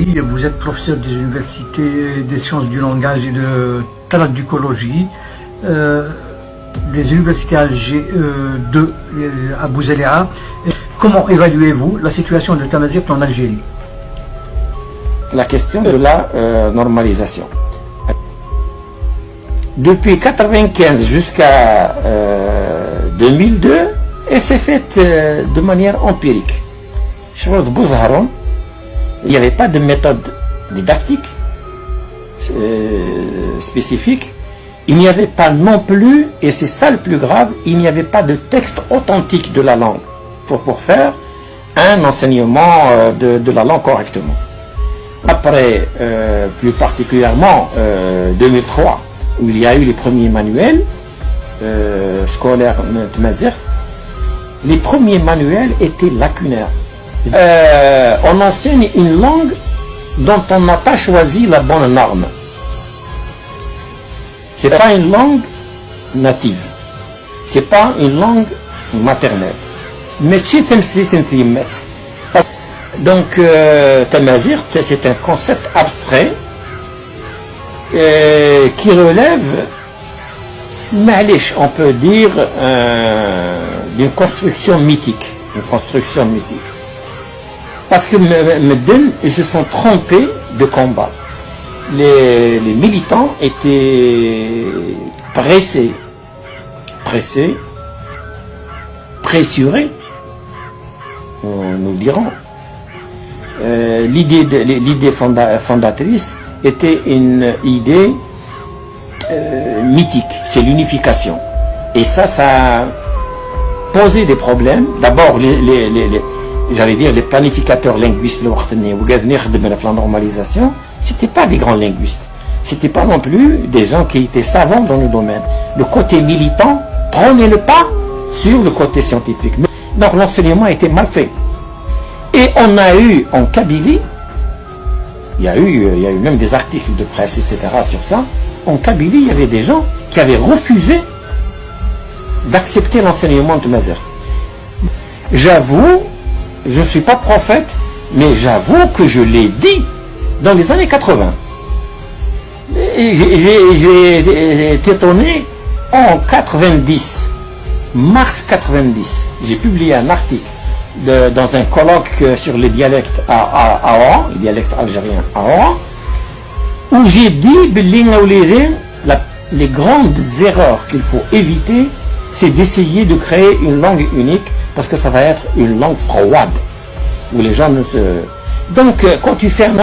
Algérie. Vous êtes professeur des universités des sciences du langage et de traducologie des universités de Abou Zalia. Comment évaluez-vous la situation de Tamazight en Algérie? La question de la normalisation. Depuis 1995 jusqu'à 2002, elle s'est faite de manière empirique. Il n'y avait pas de méthode didactique spécifique. Il n'y avait pas non plus, et c'est ça le plus grave, il n'y avait pas de texte authentique de la langue pour faire un enseignement de la langue correctement. Après, plus particulièrement 2003, où il y a eu les premiers manuels scolaires Tamazight, les premiers manuels étaient lacunaires. On enseigne une langue dont on n'a pas choisi la bonne norme. Ce n'est pas une langue native, ce n'est pas une langue maternelle. Mais donc Tamazight, c'est un concept abstrait qui relève, on peut dire, d'une construction mythique. Parce que Medden, ils se sont trompés de combat. Les militants étaient pressurés, nous dirons. L'idée fondatrice était une idée mythique, c'est l'unification. Et ça a posé des problèmes. D'abord, j'allais dire, les planificateurs linguistes, la normalisation, c'était pas des grands linguistes. C'était pas non plus des gens qui étaient savants dans le domaine. Le côté militant prenait le pas sur le côté scientifique. Donc l'enseignement était mal fait. Et on a eu en Kabylie, il y a eu même des articles de presse, etc. sur ça. En Kabylie, il y avait des gens qui avaient refusé d'accepter l'enseignement de Tamazight. J'avoue, je ne suis pas prophète, mais j'avoue que je l'ai dit dans les années 80. J'ai été étonné en 90, mars 90. J'ai publié un article dans un colloque sur les dialectes à Oran, les dialectes algériens à Oran, où j'ai dit les grandes erreurs qu'il faut éviter, c'est d'essayer de créer une langue unique, parce que ça va être une langue froide, où les gens ne se... Donc, quand tu fais un